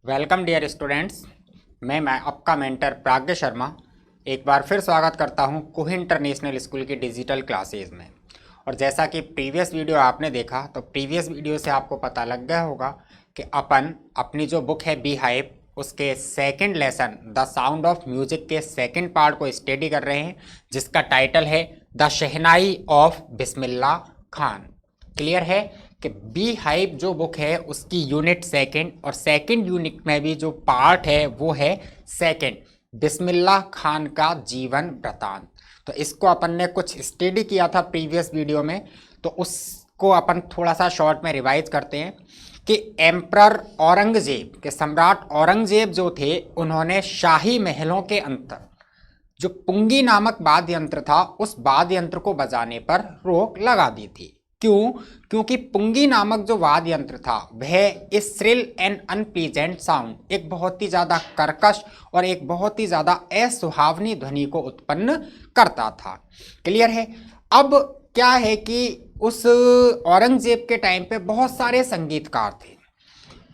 Welcome dear students. मैं आपका mentor प्राज्ञ शर्मा एक बार फिर स्वागत करता हूं कुह इंटरनेशनल स्कूल की डिजिटल क्लासेस में। और जैसा कि प्रीवियस वीडियो आपने देखा तो प्रीवियस वीडियो से आपको पता लग गया होगा कि अपनी जो बुक है बी हाइव उसके second lesson the sound of music के सेकंड पार्ट को स्टडी कर रहे हैं, जिसका टाइटल है the shehnai of Bismillah Khan. Clear है कि बी हाइव जो बुक है उसकी यूनिट सेकंड और सेकंड यूनिट में भी जो पार्ट है वो है सेकंड, बिस्मिल्लाह खान का जीवन वृतांत। तो इसको अपन ने कुछ स्टडी किया था प्रीवियस वीडियो में, तो उसको अपन थोड़ा सा शॉर्ट में रिवाइज करते हैं कि एम्परर औरंगजेब के सम्राट औरंगजेब जो थे उन्होंने शाही महलों के अंदर जो पुंगी नामक वाद्य यंत्र था उस वाद्य यंत्र को बजाने पर रोक लगा दी थी। क्यों? क्योंकि पुंगी नामक जो वाद्य यंत्र था वह इस श्रिल एंड अनप्लीजेंट साउंड, एक बहुत ही ज़्यादा कर्कश और एक बहुत ही ज़्यादा असुहावनी ध्वनि को उत्पन्न करता था। क्लियर है। अब क्या है कि उस औरंगजेब के टाइम पे बहुत सारे संगीतकार थे,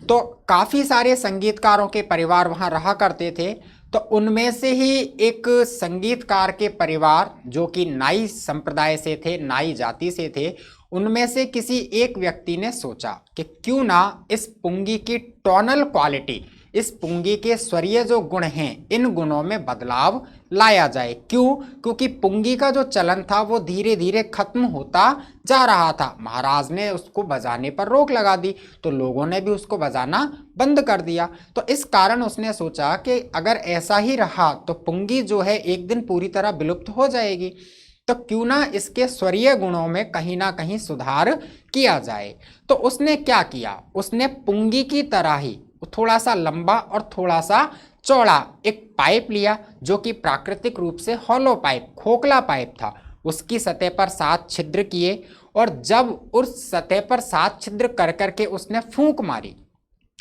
तो काफ़ी सारे संगीतकारों के परिवार वहाँ रहा करते थे। तो उनमें से ही एक संगीतकार के परिवार जो कि नाई संप्रदाय से थे, नाई जाति से थे, उनमें से किसी एक व्यक्ति ने सोचा कि क्यों ना इस पुंगी की टोनल क्वालिटी, इस पुंगी के स्वरीय जो गुण हैं, इन गुणों में बदलाव लाया जाए। क्यों? क्योंकि पुंगी का जो चलन था वो धीरे धीरे खत्म होता जा रहा था। महाराज ने उसको बजाने पर रोक लगा दी तो लोगों ने भी उसको बजाना बंद कर दिया। तो इस कारण उसने सोचा कि अगर ऐसा ही रहा तो पुंगी जो है एक दिन पूरी तरह विलुप्त हो जाएगी, तो क्यों ना इसके स्वरीय गुणों में कहीं ना कहीं सुधार किया जाए। तो उसने क्या किया, उसने पुंगी की तरह ही थोड़ा सा लंबा और थोड़ा सा चौड़ा एक पाइप लिया जो कि प्राकृतिक रूप से हॉलो पाइप, खोखला पाइप था। उसकी सतह पर 7 छिद्र किए और जब उस सतह पर 7 छिद्र कर करके उसने फूंक मारी,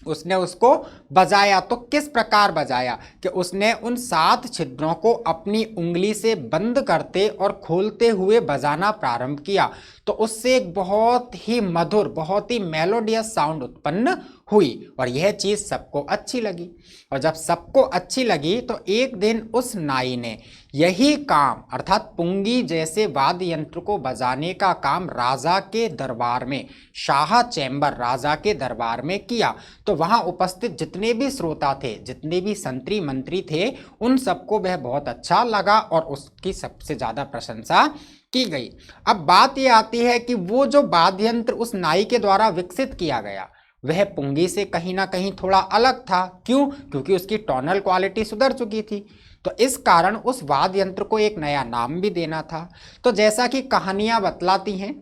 उसने उसको बजाया। तो किस प्रकार बजाया कि उसने उन 7 छिद्रों को अपनी उंगली से बंद करते और खोलते हुए बजाना प्रारंभ किया। तो उससे एक बहुत ही मधुर, बहुत ही मेलोडियस साउंड उत्पन्न हुई और यह चीज़ सबको अच्छी लगी। और जब सबको अच्छी लगी तो एक दिन उस नाई ने यही काम, अर्थात पुंगी जैसे वाद्य यंत्र को बजाने का काम राजा के दरबार में, शाह चैम्बर राजा के दरबार में किया। तो वहाँ उपस्थित जितने भी श्रोता थे, जितने भी संतरी मंत्री थे, उन सबको वह बहुत अच्छा लगा और उसकी सबसे ज़्यादा प्रशंसा की गई। अब बात यह आती है कि वो जो वाद्य यंत्र उस नाई के द्वारा विकसित किया गया वह पुंगी से कहीं ना कहीं थोड़ा अलग था। क्यों? क्योंकि उसकी टोनल क्वालिटी सुधर चुकी थी। तो इस कारण उस वाद्य यंत्र को एक नया नाम भी देना था। तो जैसा कि कहानियां बतलाती हैं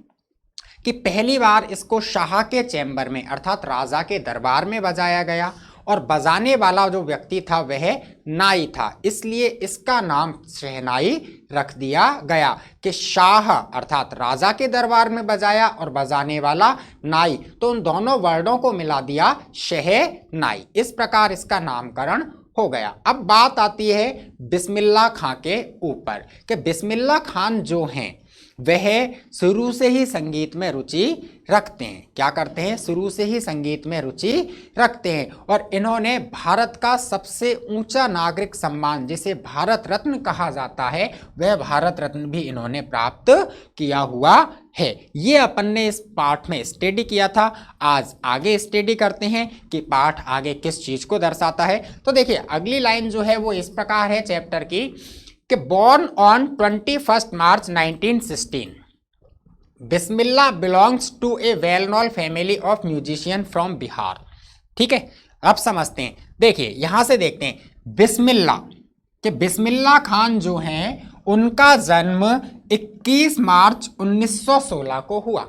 कि पहली बार इसको शाह के चैम्बर में, अर्थात राजा के दरबार में बजाया गया और बजाने वाला जो व्यक्ति था वह नाई था, इसलिए इसका नाम शहनाई रख दिया गया कि शाह अर्थात राजा के दरबार में बजाया और बजाने वाला नाई, तो उन दोनों वर्डों को मिला दिया शहनाई। इस प्रकार इसका नामकरण हो गया। अब बात आती है बिस्मिल्लाह खां के ऊपर कि बिस्मिल्लाह खान जो हैं वह शुरू से ही संगीत में रुचि रखते हैं। क्या करते हैं? शुरू से ही संगीत में रुचि रखते हैं और इन्होंने भारत का सबसे ऊंचा नागरिक सम्मान जिसे भारत रत्न कहा जाता है वह भारत रत्न भी इन्होंने प्राप्त किया हुआ है। ये अपन ने इस पाठ में स्टडी किया था। आज आगे स्टडी करते हैं कि पाठ आगे किस चीज को दर्शाता है। तो देखिए अगली लाइन जो है वो इस प्रकार है चैप्टर की कि born on 21st March 1916, Bismillah belongs to a well-known family of musician from Bihar. ठीक है, अब समझते हैं। देखिए यहां से देखते हैं बिस्मिल्लाह कि बिस्मिल्लाह खान जो हैं उनका जन्म 21 मार्च 1916 को हुआ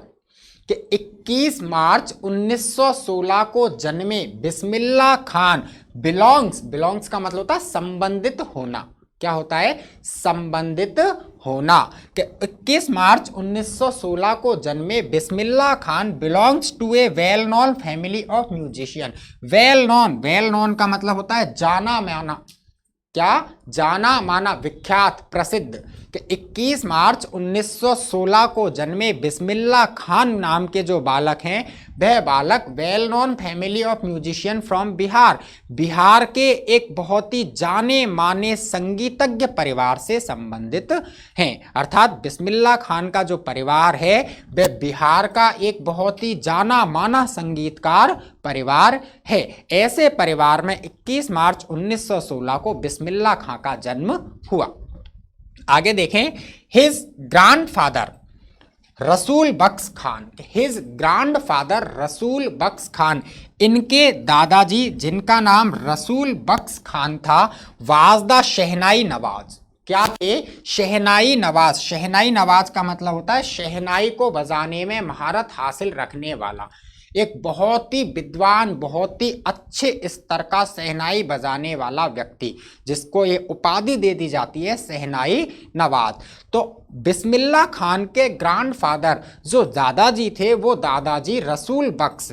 कि 21 मार्च 1916 को जन्मे बिस्मिल्लाह खान बिलोंग्स का मतलब होता है संबंधित होना। क्या होता है? संबंधित होना। कि 21 मार्च 1916 को जन्मे Bismillah Khan belongs to a well known family of musician. Well known का मतलब होता है जाना माना। क्या? जाना माना, विख्यात, प्रसिद्ध। कि 21 मार्च 1916 को जन्मे बिस्मिल्लाह खान नाम के जो बालक हैं, वह बालक well known family of musician from Bihar, Bihar के एक बहुत ही जाने माने संगीतज्ञ परिवार से संबंधित हैं। अर्थात बिस्मिल्लाह खान का जो परिवार है वह बिहार का एक बहुत ही जाना माना संगीतकार परिवार है। ऐसे परिवार में 21 मार्च 1916 को बिस्मिल्लाह खान का जन्म हुआ। आगे देखें, हिज ग्रैंडफादर रसूल बख्श खान, हिज ग्रैंडफादर रसूल बख्श खान, इनके दादाजी जिनका नाम रसूल बख्श खान था, वाज द शहनाई नवाज, क्या थे? शहनाई नवाज। शहनाई नवाज का मतलब होता है शहनाई को बजाने में महारत हासिल रखने वाला, एक बहुत ही विद्वान, बहुत ही अच्छे स्तर का शहनाई बजाने वाला व्यक्ति, जिसको ये उपाधि दे दी जाती है शहनाई नवाज। तो बिस्मिल्लाह खान के ग्रैंडफादर जो दादाजी थे वो दादाजी Rasul Bakhsh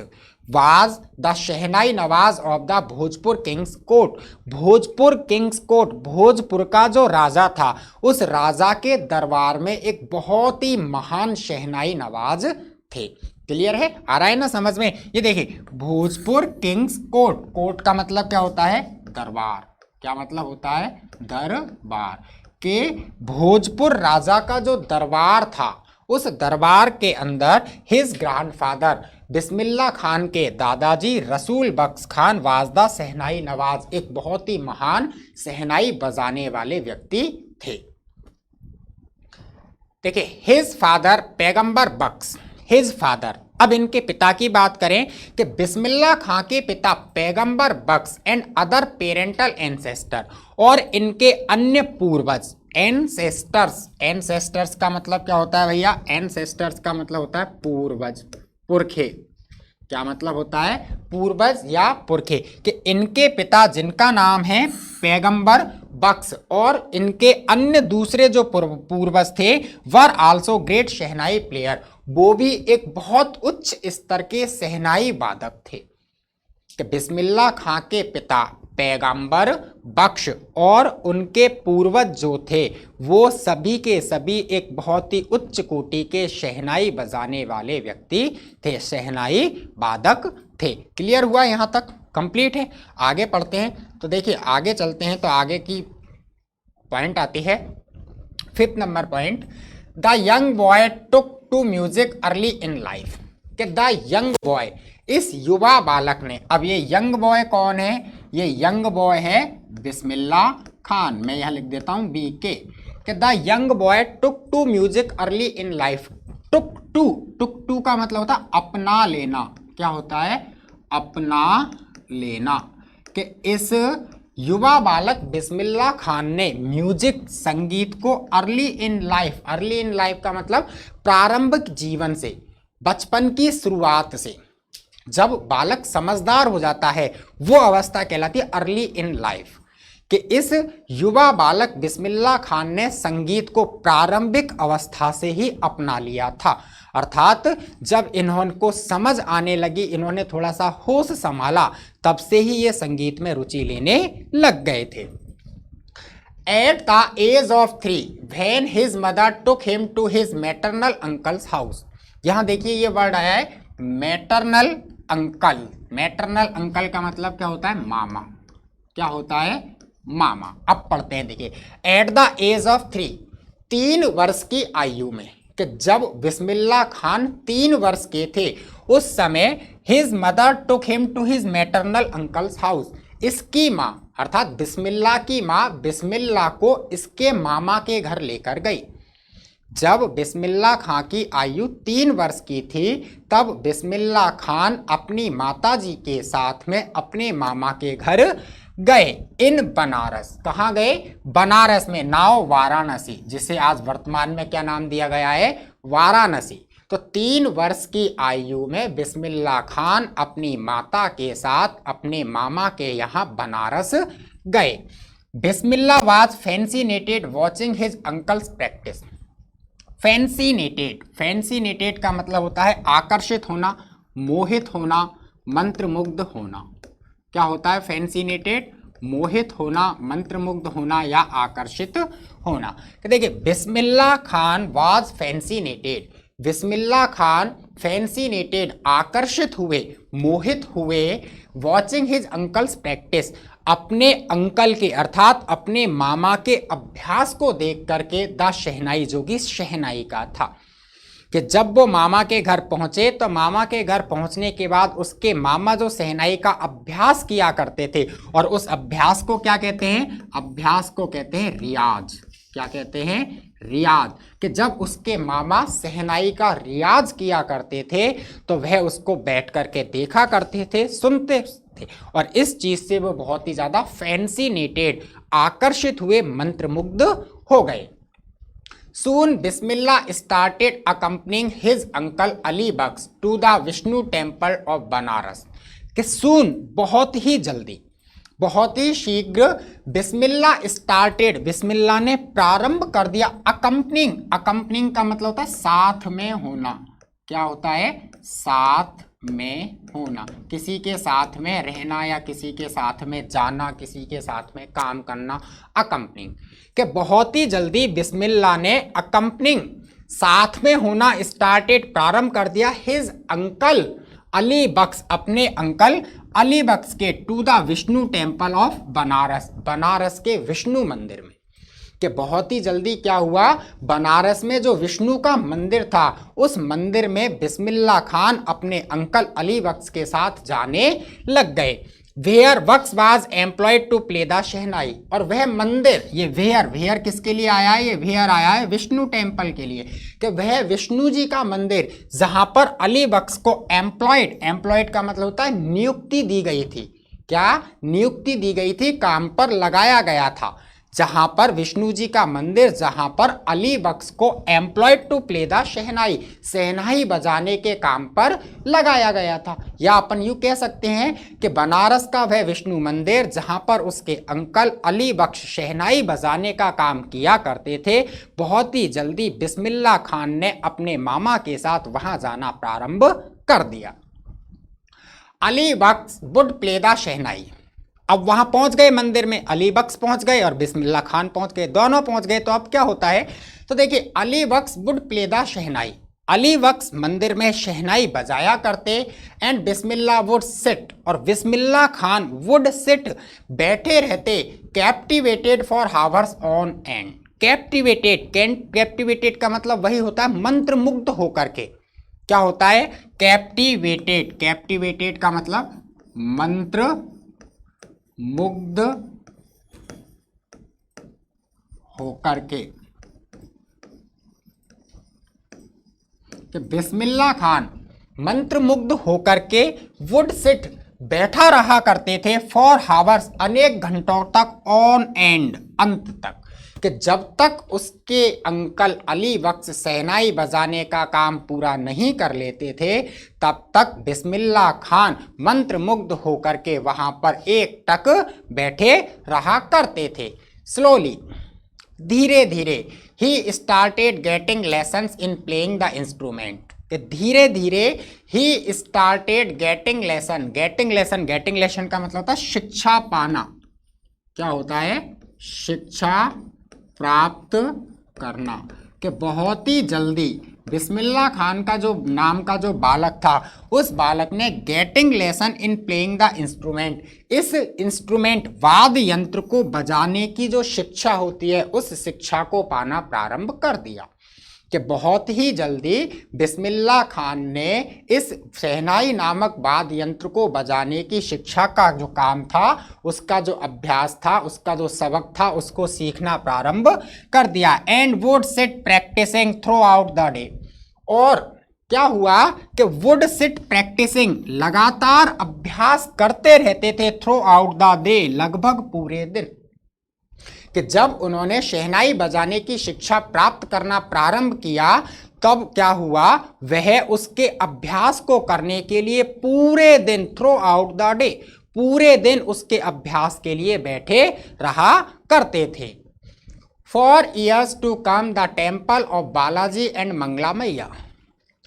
was the shehnai nawaz of the Bhojpur king's court. Bhojpur king's court, Bhojpur का जो राजा था, उस राजा के दरबार में एक बहुत ही महान शहनाई नवाज थे। क्लियर है? आ रहा है ना समझ में? ये देखिए, भोजपुर किंग्स कोर्ट, कोर्ट का मतलब क्या होता है? दरबार। क्या मतलब होता है? दरबार। के भोजपुर राजा का जो दरबार था, उस दरबार के अंदर हिज ग्रैंडफादर बिस्मिल्लाह खान के दादाजी रसूल बख्श खान वाजदा शहनाई नवाज एक बहुत ही महान शहनाई बजाने वाले व्यक्ति थे। देखिए, हिज फादर पैगंबर बख्श, हिज फादर। अब इनके पिता की बात करें कि बिस्मिल्लाह खां के पिता पैगंबर बख्श एंड अदर पेरेंटल एंसेस्टर, और इनके अन्य पूर्वज एंसेस्टर्स। एंसेस्टर्स का मतलब क्या होता है भैया? एंसेस्टर्स का मतलब होता है पूर्वज, पुरखे। क्या मतलब होता है? पूर्वज या पुरखे। कि इनके पिता जिनका नाम है पैगंबर बख्श और इनके अन्य दूसरे जो पूर्वज थे were also great shehnai player, वो भी एक बहुत उच्च स्तर के शहनाई वादक थे। कि बिस्मिल्लाह खां के पिता पैगंबर बख्श और उनके पूर्वज जो थे वो सभी के सभी एक बहुत ही उच्च कोटि के शहनाई बजाने वाले व्यक्ति थे, शहनाई वादक थे। क्लियर हुआ? यहाँ तक कंप्लीट है। आगे पढ़ते हैं। तो देखिए, आगे चलते हैं तो आगे की पॉइंट आती है 5th number point, the young boy took to music early in life. कि द यंग बॉय, इस युवा बालक ने, अब ये यंग बॉय कौन है? ये यंग बॉय है बिस्मिल्लाह खान। मैं यहां लिख देता हूं BK। कि the young boy took to music early in life. Took to का मतलब होता है अपना लेना। क्या होता है? अपना लेना। कि इस युवा बालक बिस्मिल्लाह खान ने म्यूजिक, संगीत को early in life, early in life का मतलब प्रारंभिक जीवन से, बचपन की शुरुआत से, जब बालक समझदार हो जाता है वो अवस्था कहलाती है अर्ली इन लाइफ। कि इस युवा बालक बिस्मिल्लाह खान ने संगीत को प्रारंभिक अवस्था से ही अपना लिया था। अर्थात जब इन्होंने को समझ आने लगी, इन्होंने थोड़ा सा होश संभाला, तब से ही ये संगीत में रुचि लेने लग गए थे। At the age of 3 when his mother took him to his maternal uncle's house. यहां देखिए ये वर्ड आया है मैटरनल अंकल। मैटरनल अंकल का मतलब क्या होता है? मामा। क्या होता है? मामा। अब पढ़ते हैं, देखिए, एट द एज ऑफ 3 वर्ष की आयु में। कि जब बिस्मिल्लाह खान 3 वर्ष के थे उस समय his mother took him to his maternal uncle's house, इसकी माँ अर्थात बिस्मिल्लाह की माँ बिस्मिल्लाह को इसके मामा के घर लेकर गई। जब बिस्मिल्लाह खां की आयु 3 वर्ष की थी तब बिस्मिल्लाह खान अपनी माताजी के साथ में अपने मामा के घर गए इन बनारस। कहाँ गए? बनारस में। नाव वाराणसी, जिसे आज वर्तमान में क्या नाम दिया गया है? वाराणसी। तो 3 वर्ष की आयु में बिस्मिल्लाह खान अपनी माता के साथ अपने मामा के यहाँ बनारस गए। Bismillah was fascinated watching his uncle's practice. Fascinated, fascinated का मतलब होता है आकर्षित होना, मोहित होना, मंत्रमुग्ध होना। क्या होता है? फैंसिनेटेड, मोहित होना, मंत्रमुग्ध होना या आकर्षित होना। देखिए बिस्मिल्लाह खान वाज फैंसिनेटेड, बिस्मिल्लाह खान फैंसिनेटेड आकर्षित हुए, मोहित हुए, वॉचिंग हिज अंकल्स प्रैक्टिस, अपने अंकल के अर्थात अपने मामा के अभ्यास को देख करके, द शहनाई जो कि शहनाई का था, कि जब वो मामा के घर पहुंचे तो मामा के घर पहुंचने के बाद उसके मामा जो शहनाई का अभ्यास किया करते थे, और उस अभ्यास को क्या कहते हैं, अभ्यास को कहते हैं रियाज। क्या कहते हैं, रियाज। कि जब उसके मामा शहनाई का रियाज किया करते थे तो वह उसको बैठ करके देखा करते थे, सुनते थे, और इस चीज से वो बहुत ही ज्यादा फैंसिनेटेड, आकर्षित हुए, मंत्रमुग्ध हो गए। Soon Bismillah started accompanying his uncle Ali Bux to the Vishnu temple of Banaras। कि soon बहुत ही जल्दी, बहुत ही शीघ्र, बिस्मिल्लाह स्टार्टेड, बिस्मिल्लाह ने प्रारंभ कर दिया, अकम्पनिंग, अकम्पनिंग का मतलब होता है साथ में होना। क्या होता है, साथ में होना, किसी के साथ में रहना या किसी के साथ में जाना, किसी के साथ में काम करना, अकम्पनिंग। कि बहुत ही जल्दी बिस्मिल्लाह ने अकम्पनिंग, साथ में होना, स्टार्टेड प्रारंभ कर दिया, हिज अंकल अली बक्स, अपने अंकल अली बक्स के, to the Vishnu temple of Banaras, Banaras के विष्णु मंदिर में। कि बहुत ही जल्दी क्या हुआ, बनारस में जो विष्णु का मंदिर था उस मंदिर में बिस्मिल्लाह खान अपने अंकल अली बक्स के साथ जाने लग गए। Where Bux was employed to play the shehnai, और वह मंदिर, ये वेयर, वेयर किसके लिए आया है, ये वेयर आया है विष्णु टेम्पल के लिए, कि वह विष्णु जी का मंदिर जहां पर अली बक्स को एम्प्लॉयड, एम्प्लॉयड का मतलब होता है नियुक्ति दी गई थी। क्या नियुक्ति दी गई थी, काम पर लगाया गया था, जहां पर विष्णु जी का मंदिर, जहां पर अली बक्स को एम्प्लॉयड टू प्ले द शहनाई, शहनाई बजाने के काम पर लगाया गया था। या अपन यूं कह सकते हैं कि बनारस का वह विष्णु मंदिर जहां पर उसके अंकल अली बख्श शहनाई बजाने का काम किया करते थे, बहुत ही जल्दी बिस्मिल्लाह खान ने अपने मामा के साथ वहां जाना प्रारंभ कर दिया। अली बख्श वुड प्ले द शहनाई, अब वहां पहुंच गए मंदिर में, अली बख्श पहुंच गए और बिस्मिल्लाह खान पहुंच गए, दोनों पहुंच गए। तो अब क्या होता है, तो देखिए अली बख्श वुड प्ले द शहनाई, अली बख्श मंदिर में शहनाई बजाया करते, एंड बिस्मिल्लाह वुड सिट, और बिस्मिल्लाह खान वुड सिट, बैठे रहते, captivated for hours on and. Captivated, captivated का मतलब वही होता है मंत्रमुग्ध होकर के। क्या होता है, कैप्टिवेटेड, कैप्टिवेटेड का मतलब मंत्र मुग्ध होकर के। कि बिस्मिल्लाह खान मंत्रमुग्ध होकर के वुड सिट, बैठा रहा करते थे, फॉर हावर्स, अनेक घंटों तक, ऑन एंड, अंत तक, कि जब तक उसके अंकल अली बख्श शहनाई बजाने का काम पूरा नहीं कर लेते थे तब तक बिस्मिल्लाह खान मंत्रमुग्ध होकर के वहां पर एक टक बैठे रहा करते थे। स्लोली, धीरे धीरे, he started getting lessons in playing the instrument, धीरे धीरे he started getting lesson, getting lesson, getting lesson का मतलब होता है शिक्षा पाना। क्या होता है, शिक्षा प्राप्त करना। कि बहुत ही जल्दी बिस्मिल्लाह खान का जो नाम का जो बालक था उस बालक ने getting lesson in playing the instrument, इस इंस्ट्रूमेंट वाद्य यंत्र को बजाने की जो शिक्षा होती है उस शिक्षा को पाना प्रारंभ कर दिया। कि बहुत ही जल्दी बिस्मिल्लाह खान ने इस शहनाई नामक वाद्य यंत्र को बजाने की शिक्षा का जो काम था, उसका जो अभ्यास था, उसका जो सबक था, उसको सीखना प्रारंभ कर दिया। And would sit practising throughout the day, और क्या हुआ कि वुड सिट प्रैक्टिसिंग, लगातार अभ्यास करते रहते थे, थ्रू आउट द डे, लगभग पूरे दिन। कि जब उन्होंने शहनाई बजाने की शिक्षा प्राप्त करना प्रारंभ किया तब क्या हुआ, वह उसके अभ्यास को करने के लिए पूरे दिन, थ्रू आउट द डे, पूरे दिन उसके अभ्यास के लिए बैठे रहा करते थे। For years to come the temple of Balaji and Mangala Maiya.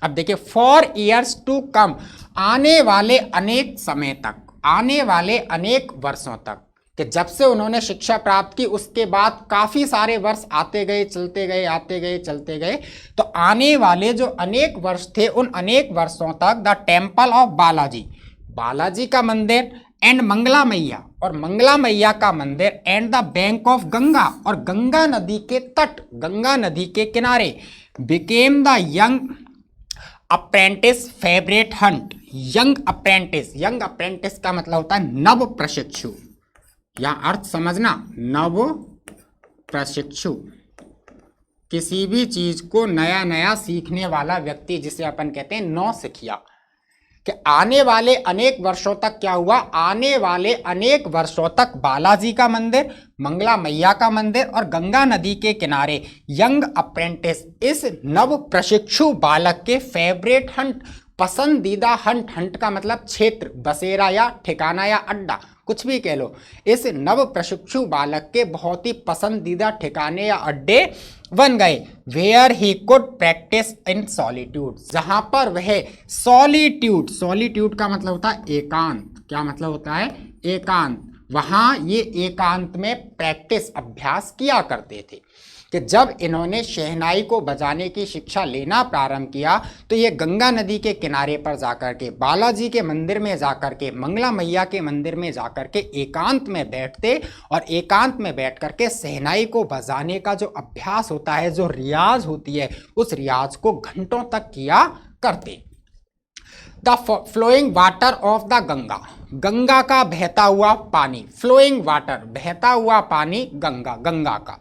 अब देखिए, फॉर ईयर्स टू कम, आने वाले अनेक समय तक, आने वाले अनेक वर्षों तक, कि जब से उन्होंने शिक्षा प्राप्त की उसके बाद काफी सारे वर्ष आते गए, चलते गए, आते गए, चलते गए, तो आने वाले जो अनेक वर्ष थे उन अनेक वर्षों तक the temple of Balaji, Balaji का मंदिर एंड मंगला मैया, और मंगला मैया का मंदिर and the bank of Ganga, और गंगा नदी के तट, गंगा नदी के किनारे, became the young apprentice favourite Hunt. Young apprentice, young apprentice का मतलब होता है नव प्रशिक्षु, या अर्थ समझना, नव प्रशिक्षु, किसी भी चीज को नया नया सीखने वाला व्यक्ति, जिसे अपन कहते हैं नौसिखिया। कि आने वाले अनेक वर्षों तक क्या हुआ, आने वाले अनेक वर्षों तक बालाजी का मंदिर, मंगला मैया का मंदिर और गंगा नदी के किनारे यंग अप्रेंटिस, इस नव प्रशिक्षु बालक के फेवरेट हंट, पसंदीदा हंट, हंट का मतलब क्षेत्र, बसेरा या ठिकाना या अड्डा, कुछ भी कह लो, इस नव प्रशिक्षु बालक के बहुत ही पसंदीदा ठिकाने या अड्डे बन गए। Where he could practise in solitude, जहां पर वह सॉलिट्यूड, सॉलिट्यूड का मतलब होता है एकांत, क्या मतलब होता है, एकांत, वहां ये एकांत में प्रैक्टिस, अभ्यास किया करते थे। कि जब इन्होंने शहनाई को बजाने की शिक्षा लेना प्रारंभ किया तो ये गंगा नदी के किनारे पर जाकर के, बालाजी के मंदिर में जाकर के, मंगला मैया के मंदिर में जाकर के एकांत में बैठते, और एकांत में बैठ करके शहनाई को बजाने का जो अभ्यास होता है, जो रियाज होती है, उस रियाज को घंटों तक किया करते। The flowing water of the Ganga, Ganga का बहता हुआ पानी, फ्लोइंग वाटर, बहता हुआ पानी, गंगा, गंगा का,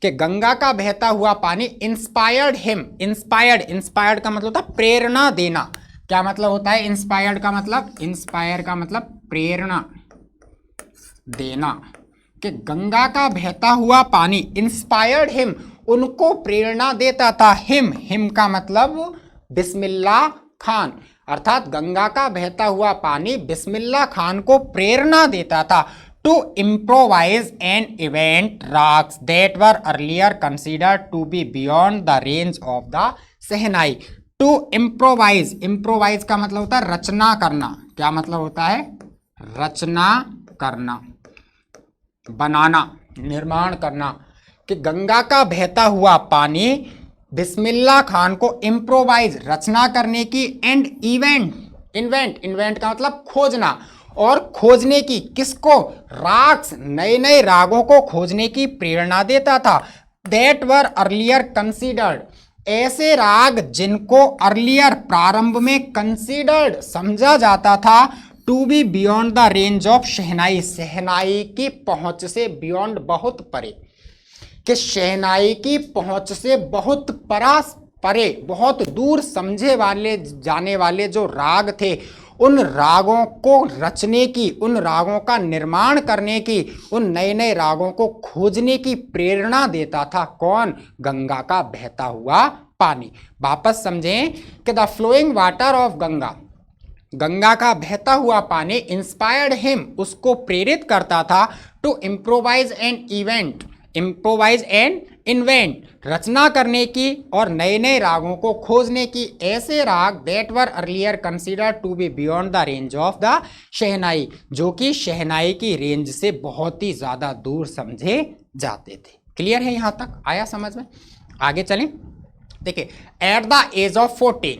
कि गंगा का बहता हुआ पानी इंस्पायर्ड हिम, इंस्पायर्ड, इंस्पायर्ड का मतलब होता है प्रेरणा देना, क्या मतलब होता है इंस्पायर्ड का मतलब, इंस्पायर का मतलब प्रेरणा देना, कि गंगा का बहता हुआ पानी इंस्पायर्ड हिम, उनको प्रेरणा देता था। हिम, हिम का मतलब बिस्मिल्लाह खान, अर्थात गंगा का बहता हुआ पानी बिस्मिल्लाह खान को प्रेरणा देता था। To improvise an event rags that were earlier considered to be beyond the range of the shehnai. To improvise, improvise का मतलब होता है रचना करना, क्या मतलब होता है, रचना करना, बनाना, निर्माण करना, कि गंगा का बहता हुआ पानी बिस्मिल्लाह खान को इम्प्रोवाइज, रचना करने की, एंड इवेंट, इन्वेंट, इन्वेंट का मतलब खोजना, और खोजने की, किसको, राग्स, नए नए रागों को खोजने की प्रेरणा देता था। दैट वर अर्लियर कंसीडर्ड, ऐसे राग जिनको अर्लियर, प्रारंभ में, कंसीडर्ड, समझा जाता था, to be beyond the range of shehnai, shehnai की पहुंच से बियॉन्ड, बहुत परे, कि शहनाई की पहुंच से बहुत परे, बहुत दूर समझे वाले, जाने वाले जो राग थे, उन रागों को रचने की, उन रागों का निर्माण करने की, उन नए नए रागों को खोजने की प्रेरणा देता था। कौन, गंगा का बहता हुआ पानी। वापस समझें कि the flowing water of Ganga, Ganga का बहता हुआ पानी इंस्पायर्ड हिम, उसको प्रेरित करता था, to improvise and invent, improvise and invent, रचना करने की और नए नए रागों को खोजने की, ऐसे raga that were earlier considered to be beyond the range of the shehnai, जो कि शहनाई की रेंज से बहुत ही ज़्यादा दूर समझे जाते थे। क्लियर है, यहाँ तक आया समझ में? आगे चलें। देखिए, एट द एज ऑफ 14,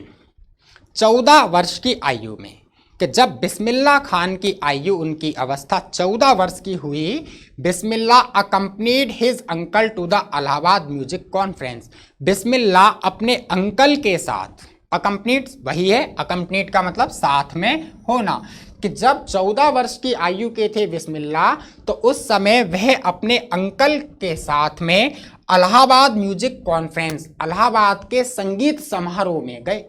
14 वर्ष की आयु में, कि जब बिस्मिल्लाह खान की आयु, उनकी अवस्था 14 वर्ष की हुई, Bismillah accompanied his uncle to the Allahabad music conference, Bismillah अपने अंकल के साथ, अकम्पनीड वही है, अकम्पनीड का मतलब साथ में होना, कि जब 14 वर्ष की आयु के थे बिस्मिल्लाह, तो उस समय वह अपने अंकल के साथ में इलाहाबाद म्यूजिक कॉन्फ्रेंस, इलाहाबाद के संगीत समारोह में गए।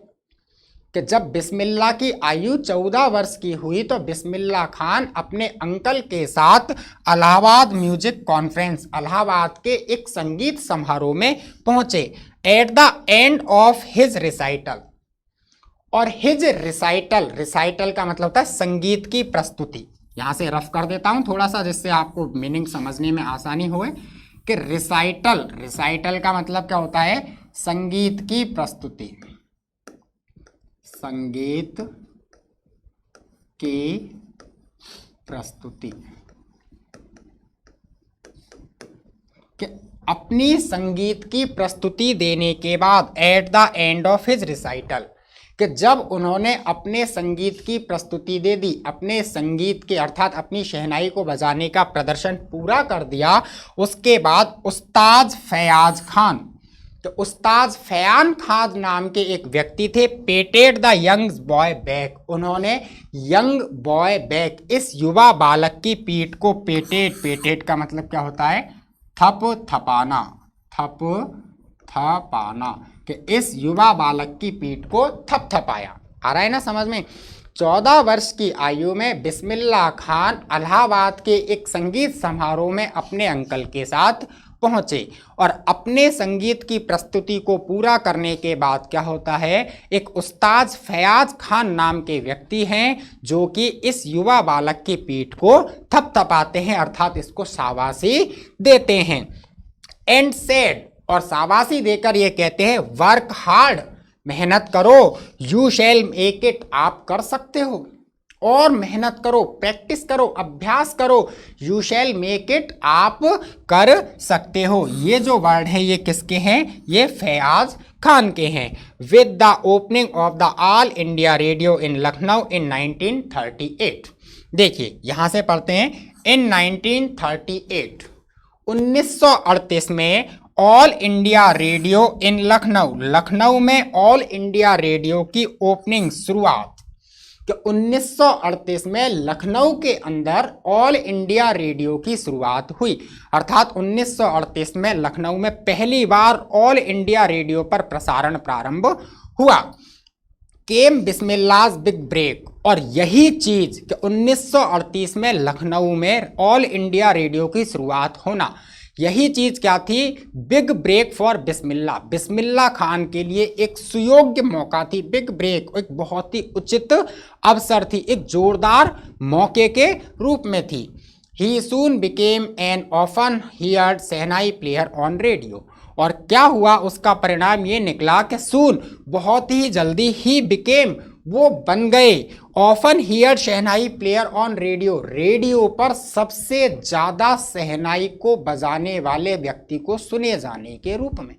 कि जब बिस्मिल्लाह की आयु 14 वर्ष की हुई तो बिस्मिल्लाह खान अपने अंकल के साथ इलाहाबाद म्यूजिक कॉन्फ्रेंस, इलाहाबाद के एक संगीत समारोह में पहुंचे। At the end of his recital, और हिज रिसाइटल, रिसाइटल का मतलब होता है संगीत की प्रस्तुति। यहां से रफ कर देता हूं थोड़ा सा, जिससे आपको मीनिंग समझने में आसानी होए। कि रिसाइटल, रिसाइटल का मतलब क्या होता है, संगीत की प्रस्तुति, संगीत की प्रस्तुति। कि अपनी संगीत की प्रस्तुति देने के बाद at the end of his recital, कि जब उन्होंने अपने संगीत की प्रस्तुति दे दी, अपने संगीत के अर्थात अपनी शहनाई को बजाने का प्रदर्शन पूरा कर दिया, उसके बाद उस्ताद फयाज खान, तो उस्ताद फयान खान नाम के एक व्यक्ति थे, पेटेड द यंग बॉय बैक, उन्होंने यंग बॉय बैक, इस युवा बालक की पीठ को पेटेड, पेटेड का मतलब क्या होता है, थप थपाना, थप थपाना, कि इस युवा बालक की पीठ को थपथपाया। आ रहा है ना समझ में। 14 वर्ष की आयु में बिस्मिल्लाह खान इलाहाबाद के एक संगीत समारोह में अपने अंकल के साथ पहुंचे और अपने संगीत की प्रस्तुति को पूरा करने के बाद क्या होता है, एक उस्ताद फयाज खान नाम के व्यक्ति हैं जो कि इस युवा बालक की पीठ को थपथपाते हैं, अर्थात इसको शाबाशी देते हैं। एंड सेड, और शाबाशी देकर ये कहते हैं, वर्क हार्ड, मेहनत करो, यू शैल मेक इट, आप कर सकते हो, और मेहनत करो, प्रैक्टिस करो, अभ्यास करो, यू शैल मेक इट, आप कर सकते हो। ये जो वर्ड है ये किसके हैं, ये फयाज खान के हैं। With the opening of the All India Radio in Lucknow in 1938, देखिए यहां से पढ़ते हैं, इन 1938, 1938 में all India Radio in Lucknow, Lucknow में ऑल इंडिया रेडियो की ओपनिंग, शुरुआत, कि 1938 में लखनऊ के अंदर ऑल इंडिया रेडियो की शुरुआत हुई, अर्थात 1938 में लखनऊ में पहली बार ऑल इंडिया रेडियो पर प्रसारण प्रारंभ हुआ। केम बिस्मिल्लाह's बिग ब्रेक, और यही चीज कि 1938 में लखनऊ में ऑल इंडिया रेडियो की शुरुआत होना, यही चीज क्या थी, बिग ब्रेक फॉर बिस्मिल्लाह, बिस्मिल्लाह खान के लिए एक सुयोग्य मौका थी। बिग ब्रेक एक बहुत ही उचित अवसर थी, एक जोरदार मौके के रूप में थी। He soon became an often heard shehnai player on radio, और क्या हुआ, उसका परिणाम ये निकला कि सून, बहुत ही जल्दी, ही बिकेम, वो बन गए, often here shehnai player on radio, radio पर सबसे ज्यादा शहनाई को बजाने वाले व्यक्ति को सुने जाने के रूप में,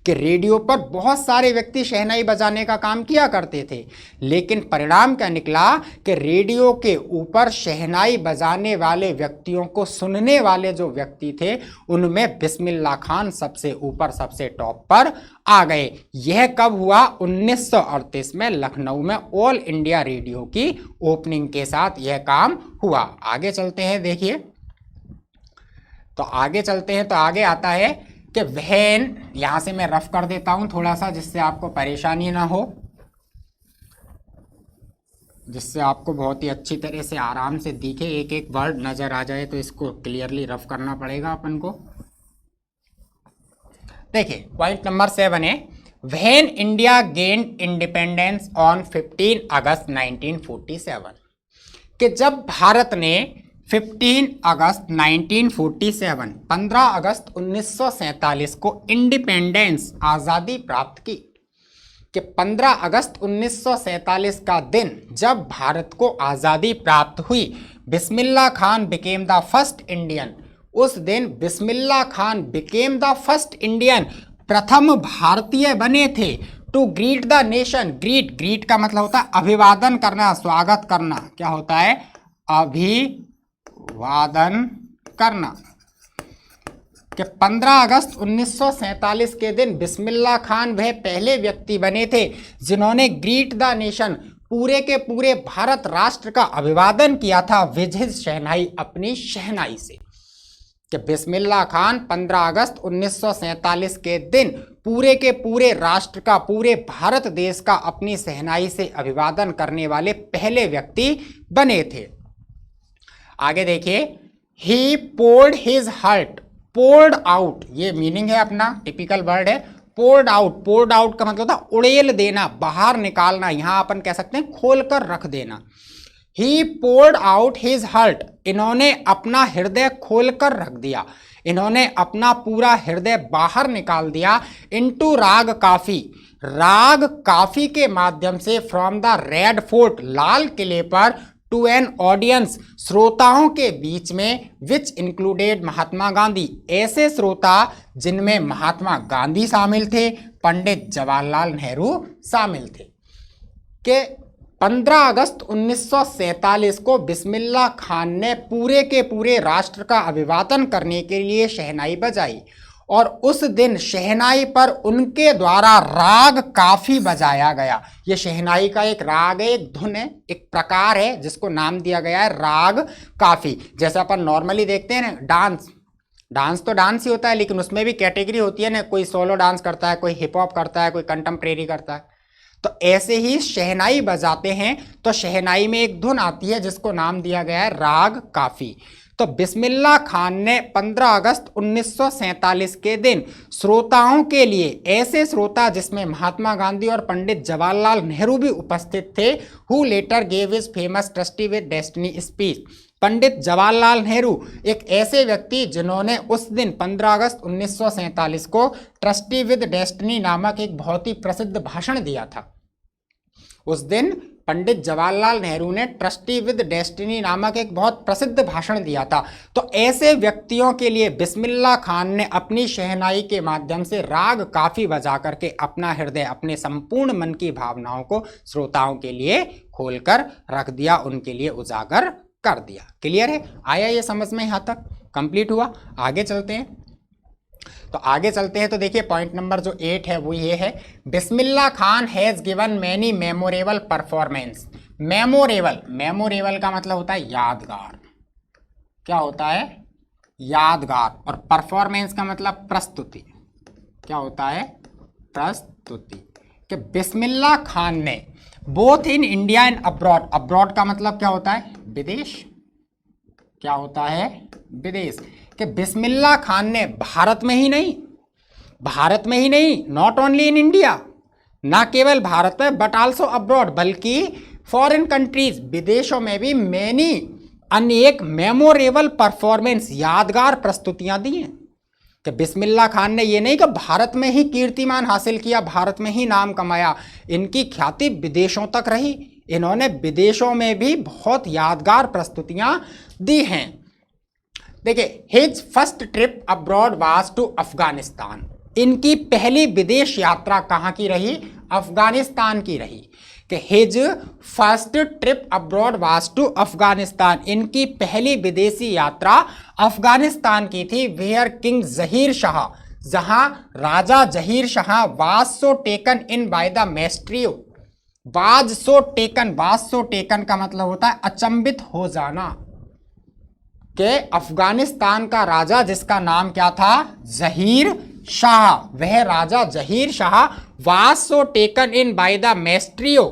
कि रेडियो पर बहुत सारे व्यक्ति शहनाई बजाने का काम किया करते थे, लेकिन परिणाम क्या निकला कि रेडियो के ऊपर शहनाई बजाने वाले व्यक्तियों को सुनने वाले जो व्यक्ति थे उनमें बिस्मिल्लाह खान सबसे ऊपर, सबसे टॉप पर आ गए। यह कब हुआ, 1938 में लखनऊ में ऑल इंडिया रेडियो की ओपनिंग के साथ यह काम हुआ। आगे चलते हैं, देखिए तो आगे चलते हैं, तो आगे आता है कि वहन, यहां से मैं रफ कर देता हूं थोड़ा सा जिससे आपको परेशानी ना हो, जिससे आपको बहुत ही अच्छी तरह से आराम से दिखे, एक एक वर्ड नजर आ जाए, तो इसको क्लियरली रफ करना पड़ेगा अपन को। देखिए पॉइंट नंबर 7 है, when India gained independence on 15 अगस्त 1947, कि जब भारत ने 15 अगस्त 1947, 15 अगस्त 1947 को इंडिपेंडेंस, आज़ादी प्राप्त की, कि 15 अगस्त 1947 का दिन जब भारत को आज़ादी प्राप्त हुई, Bismillah Khan became the first Indian, उस दिन Bismillah Khan became the first Indian, प्रथम भारतीय बने थे, to greet the nation, greet, greet का मतलब होता है अभिवादन करना, स्वागत करना, क्या होता है, अभिवादन करना, कि 15 अगस्त 1947 के दिन बिस्मिल्लाह खान वह पहले व्यक्ति बने थे जिन्होंने ग्रीट द नेशन, पूरे के पूरे भारत राष्ट्र का अभिवादन किया था, विद हिज शहनाई, अपनी शहनाई से, कि बिस्मिल्लाह खान 15 अगस्त 1947 के दिन पूरे के पूरे राष्ट्र का, पूरे भारत देश का अपनी शहनाई से अभिवादन करने वाले पहले व्यक्ति बने थे। आगे देखिए, he poured his heart, poured out, ये मीनिंग है अपना, टिपिकल वर्ड है पोर्ड आउट, पोर्ड आउट का मतलब होता उड़ेल देना, बाहर निकालना, यहां अपन कह सकते हैं खोल कर रख देना। ही पोर्ड आउट हिज हार्ट, इन्होंने अपना हृदय खोल कर रख दिया, इन्होंने अपना पूरा हृदय बाहर निकाल दिया, इनटू राग काफी, राग काफी के माध्यम से, फ्रॉम द रेड फोर्ट, लाल किले पर, टू एन ऑडियंस, श्रोताओं के बीच में, विच इंक्लूडेड महात्मा गांधी, ऐसे श्रोता जिनमें महात्मा गांधी शामिल थे, पंडित जवाहरलाल नेहरू शामिल थे। कि 15 अगस्त 1947 को बिस्मिल्लाह खान ने पूरे के पूरे राष्ट्र का अभिवादन करने के लिए शहनाई बजाई और उस दिन शहनाई पर उनके द्वारा राग काफी बजाया गया। ये शहनाई का एक राग है, एक धुन है, एक प्रकार है जिसको नाम दिया गया है राग काफी। जैसे अपन नॉर्मली देखते हैं ना, डांस तो डांस ही होता है, लेकिन उसमें भी कैटेगरी होती है ना, कोई सोलो डांस करता है, कोई हिप हॉप करता है, कोई कंटेम्प्रेरी करता है। तो ऐसे ही शहनाई बजाते हैं तो शहनाई में एक धुन आती है जिसको नाम दिया गया है राग काफी। तो बिस्मिल्लाह खान ने 15 अगस्त 1947 के दिन श्रोताओं के लिए, ऐसे श्रोता जिसमें महात्मा गांधी और पंडित जवाहरलाल नेहरू भी उपस्थित थे, who later gave his famous tryst with destiny speech, Pandit Jawaharlal Nehru एक ऐसे व्यक्ति जिन्होंने उस दिन 15 अगस्त 1947 को ट्रस्टी विद डेस्टिनी नामक एक बहुत ही प्रसिद्ध भाषण दिया था। उस दिन पंडित जवाहरलाल नेहरू ने ट्रस्टी विद डेस्टिनी नामक एक बहुत प्रसिद्ध भाषण दिया था। तो ऐसे व्यक्तियों के लिए बिस्मिल्लाह खान ने अपनी शहनाई के माध्यम से राग काफी बजा करके अपना हृदय, अपने संपूर्ण मन की भावनाओं को श्रोताओं के लिए खोलकर रख दिया, उनके लिए उजागर कर दिया। क्लियर है? आया ये समझ में? यहां तक कंप्लीट हुआ। आगे चलते हैं। तो आगे चलते हैं तो देखिए पॉइंट नंबर जो 8 है वो ये है, Bismillah Khan has given many memorable performance. Memorable का मतलब होता है यादगार। क्या होता है? यादगार। और परफॉर्मेंस का मतलब प्रस्तुति। क्या होता है? प्रस्तुति। कि बिस्मिल्लाह खान ने both in India and abroad, abroad का मतलब क्या होता है? विदेश। क्या होता है? विदेश। कि बिस्मिल्लाह खान ने भारत में ही नहीं, नॉट ओनली इन इंडिया, ना केवल भारत में, बट आल्सो अब्रॉड, बल्कि फॉरेन कंट्रीज, विदेशों में भी मैनी, अनेक मेमोरेबल परफॉर्मेंस, यादगार प्रस्तुतियां दी हैं। कि बिस्मिल्लाह खान ने ये नहीं कि भारत में ही कीर्तिमान हासिल किया, भारत में ही नाम कमाया, इनकी ख्याति विदेशों तक रही। इन्होंने विदेशों में भी बहुत यादगार प्रस्तुतियां दी हैं। देखिए, his first trip abroad was to Afghanistan. इनकी पहली विदेश यात्रा कहाँ की रही? अफगानिस्तान की रही। कि his first trip abroad was to Afghanistan, इनकी पहली विदेशी यात्रा अफगानिस्तान की थी। वेयर किंग जहीर शाह, जहां राजा Zahir Shah was so taken in by the maestro. Was so taken का मतलब होता है अचंभित हो जाना। कि अफगानिस्तान का राजा जिसका नाम क्या था? जहीर शाह, वह राजा Zahir Shah was so taken in by the maestro,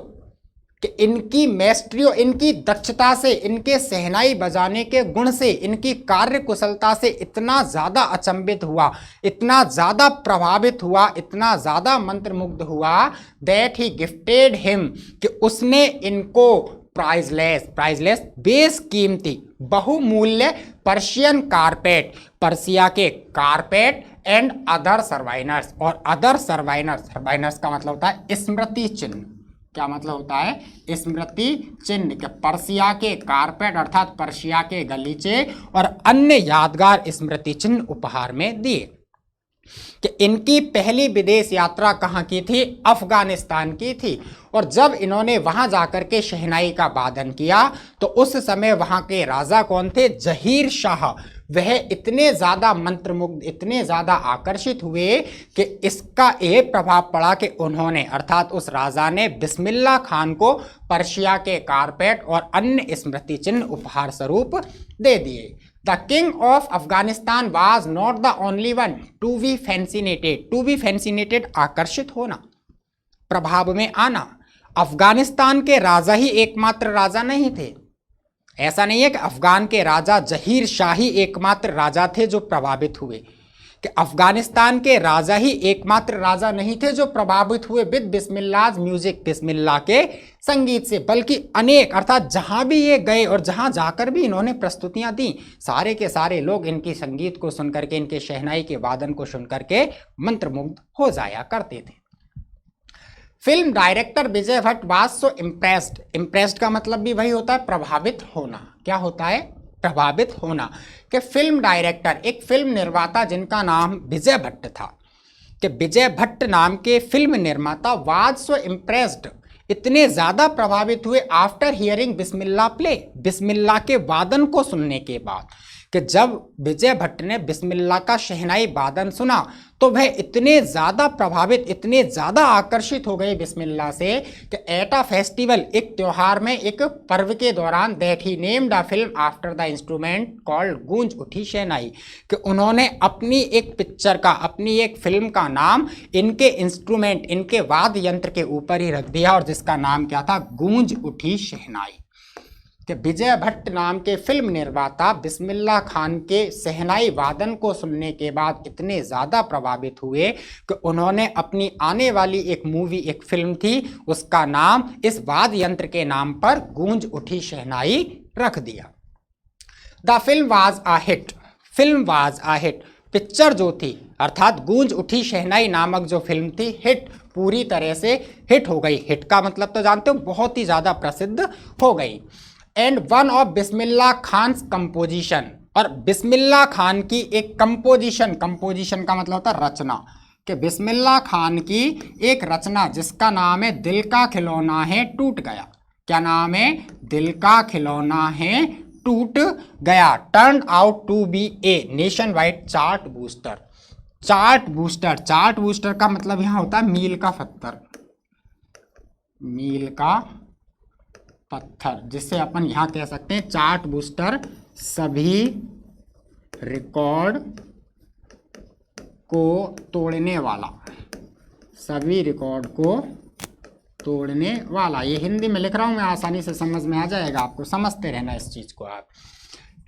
कि इनकी मेस्ट्रियो, इनकी दक्षता से, इनके शहनाई बजाने के गुण से, इनकी कार्य कुशलता से इतना ज्यादा अचंभित हुआ, इतना ज्यादा प्रभावित हुआ, इतना ज्यादा मंत्रमुग्ध हुआ, दैट ही गिफ्टेड हिम, कि उसने इनको प्राइजलेस बेशकीमती, बहुमूल्य पर्शियन कारपेट, पर्सिया के कारपेट एंड अदर सर्वाइनर्स, और अदर सर्वाइनर्स का मतलब होता है स्मृति चिन्ह। क्या मतलब होता है? स्मृति चिन्ह। के पर्सिया के कारपेट अर्थात पर्शिया के गलीचे और अन्य यादगार स्मृति चिन्ह उपहार में दिए। कि इनकी पहली विदेश यात्रा कहाँ की थी? अफगानिस्तान की थी। और जब इन्होंने वहां जाकर के शहनाई का वादन किया तो उस समय वहां के राजा कौन थे? जहीर शाह। वह इतने ज्यादा मंत्रमुग्ध, इतने ज्यादा आकर्षित हुए कि इसका यह प्रभाव पड़ा कि उन्होंने, अर्थात उस राजा ने बिस्मिल्लाह खान को पर्शिया के कारपेट और अन्य स्मृति चिन्ह उपहार स्वरूप दे दिए। The king of Afghanistan was not the only one to be fascinated. To be fascinated आकर्षित होना, प्रभाव में आना। अफगानिस्तान के राजा ही एकमात्र राजा नहीं थे। ऐसा नहीं है कि अफगान के राजा जहीर शाह ही एकमात्र राजा थे जो प्रभावित हुए, कि अफगानिस्तान के राजा ही एकमात्र राजा नहीं थे जो प्रभावित हुए विद बिस्मिल्लाह म्यूजिक, बिस्मिल्लाह के संगीत से, बल्कि अनेक, अर्थात जहां भी ये गए और जहां जाकर भी इन्होंने प्रस्तुतियां दी, सारे के सारे लोग इनकी संगीत को सुनकर के, इनके शहनाई के वादन को सुनकर के मंत्रमुग्ध हो जाया करते थे। Film director Vijay Bhatt was so impressed, impressed का मतलब भी वही होता है प्रभावित होना। क्या होता है? प्रभावित होना। कि फिल्म डायरेक्टर, एक फिल्म निर्माता जिनका नाम विजय भट्ट था, कि विजय भट्ट नाम के फिल्म निर्माता वाज सो इम्प्रेस्ड, इतने ज्यादा प्रभावित हुए आफ्टर हियरिंग बिस्मिल्लाह प्ले, बिस्मिल्लाह के वादन को सुनने के बाद, कि जब विजय भट्ट ने बिस्मिल्लाह का शहनाई वादन सुना तो वह इतने ज़्यादा प्रभावित, इतने ज़्यादा आकर्षित हो गए बिस्मिल्लाह से कि एट अ फेस्टिवल, एक त्यौहार में, एक पर्व के दौरान, that he named a film after the instrument called गूंज उठी शहनाई, कि उन्होंने अपनी एक पिक्चर का, अपनी एक फिल्म का नाम इनके इंस्ट्रूमेंट, इनके वाद्य यंत्र के ऊपर ही रख दिया, और जिसका नाम क्या था? गूंज उठी शहनाई। कि विजय भट्ट नाम के फिल्म निर्माता बिस्मिल्लाह खान के शहनाई वादन को सुनने के बाद इतने ज़्यादा प्रभावित हुए कि उन्होंने अपनी आने वाली एक मूवी, एक फिल्म थी, उसका नाम इस वाद्य यंत्र के नाम पर गूंज उठी शहनाई रख दिया। The film was a hit, film was a hit, picture जो थी अर्थात गूंज उठी शहनाई नामक जो फिल्म थी, हिट, पूरी तरह से हिट हो गई। हिट का मतलब तो जानते हो, बहुत ही ज़्यादा प्रसिद्ध हो गई। And one of Bismillah Khan composition, और बिस्मिल्लाह खान की एक कंपोजिशन, कंपोजिशन का मतलब होता है रचना, कि बिस्मिल्लाह खान की एक रचना जिसका नाम है दिल का खिलौना है टूट गया। क्या नाम है? दिल का खिलौना है टूट गया। Turn out to be a nationwide chartbuster. Chartbuster, chartbuster का मतलब यहां होता है मील का पत्थर, मील का पत्थर, जिससे अपन यहां कह सकते हैं चार्ट बूस्टर सभी रिकॉर्ड को तोड़ने वाला, सभी रिकॉर्ड को तोड़ने वाला। ये हिंदी में लिख रहा हूं मैं, आसानी से समझ में आ जाएगा आपको, समझते रहना इस चीज को आप।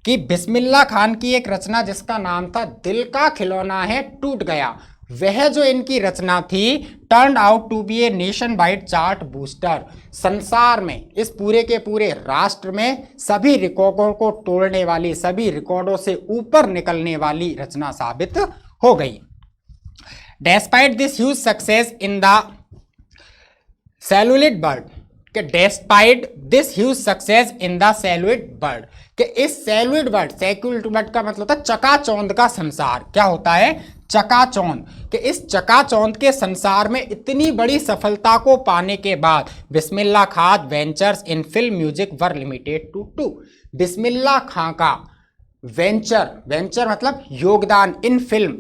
कि बिस्मिल्लाह खान की एक रचना जिसका नाम था दिल का खिलौना है टूट गया, वह जो इनकी रचना थी turn out to be a nationwide chartbuster, संसार में, इस पूरे के पूरे राष्ट्र में सभी रिकॉर्डों को तोड़ने वाली, सभी रिकॉर्डों से ऊपर निकलने वाली रचना साबित हो गई। Despite this huge success in the celluloid world, कि despite this huge success in the celluloid world, कि इस सेलुलोइड बर्ड, सेलुलोइड बर्ड का मतलब होता है चकाचौंध का संसार। क्या होता है? चकाचौंध। कि इस चकाचौंध के संसार में इतनी बड़ी सफलता को पाने के बाद Bismillah Khan ventures in film music were limited to 2। Bismillah Khan का वेंचर, वेंचर मतलब योगदान इन फिल्म,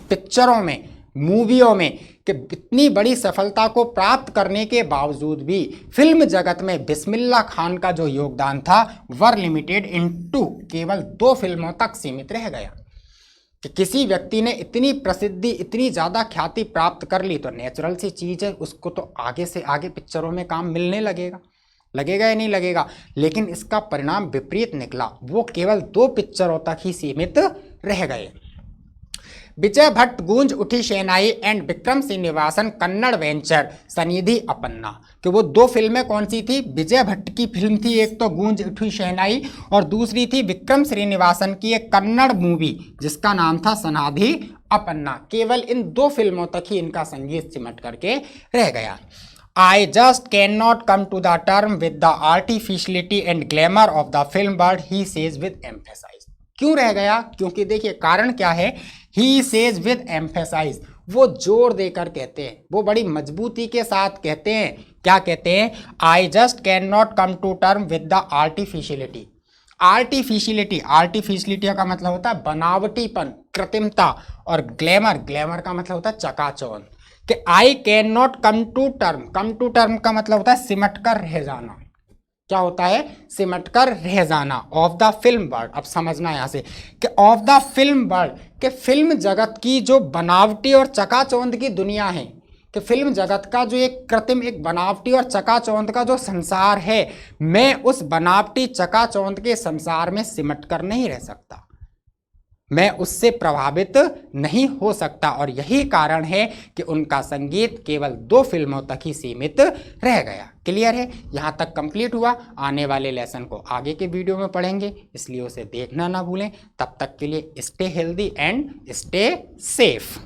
पिक्चरों में, मूवियों में, कि इतनी बड़ी सफलता को प्राप्त करने के बावजूद भी फिल्म जगत में बिस्मिल्लाह खान का जो योगदान था वर लिमिटेड इन 2, केवल 2 फिल्मों तक सीमित रह गया। कि किसी व्यक्ति ने इतनी प्रसिद्धि, इतनी ज़्यादा ख्याति प्राप्त कर ली तो नेचुरल सी चीज़ है, उसको तो आगे से आगे पिक्चरों में काम मिलने लगेगा, लगेगा या नहीं लगेगा। लेकिन इसका परिणाम विपरीत निकला, वो केवल 2 पिक्चरों तक ही सीमित रह गए। विजय भट्ट गूंज उठी शहनाई एंड विक्रम श्रीनिवासन कन्नड़ वेंचर सनिधि अपन्ना, कि वो 2 फिल्में कौन सी थी? विजय भट्ट की फिल्म थी एक तो गूंज उठी शहनाई, और दूसरी थी विक्रम श्रीनिवासन की एक कन्नड़ मूवी जिसका नाम था सनाधि अपन्ना। केवल इन 2 फिल्मों तक ही इनका संगीत सिमट करके रह गया। I just cannot come to the term with the artificiality and glamour of the film world, he says with emphasis। क्यों रह गया? क्योंकि देखिए कारण क्या है, he says with emphasis, वो जोर देकर कहते हैं, वो बड़ी मजबूती के साथ कहते हैं। क्या कहते हैं? I just cannot come to term with the artificiality। Artificiality, artificiality का मतलब होता है बनावटीपन, कृत्रिमता, और ग्लैमर, ग्लैमर का मतलब होता है चकाचौंध। कि I cannot come to term, come to term का मतलब होता है सिमट कर रह जाना। क्या होता है? सिमट कर रह जाना। ऑफ द फिल्म वर्ल्ड, अब समझना यहां से कि ऑफ द फिल्म वर्ल्ड, के फिल्म जगत की जो बनावटी और चकाचौंध की दुनिया है, कि फिल्म जगत का जो एक कृत्रिम, एक बनावटी और चकाचौंध का जो संसार है, मैं उस बनावटी चकाचौंध के संसार में सिमट कर नहीं रह सकता, मैं उससे प्रभावित नहीं हो सकता। और यही कारण है कि उनका संगीत केवल 2 फिल्मों तक ही सीमित रह गया। क्लियर है? यहाँ तक कंप्लीट हुआ। आने वाले लेसन को आगे के वीडियो में पढ़ेंगे, इसलिए उसे देखना ना भूलें। तब तक के लिए stay healthy and stay safe.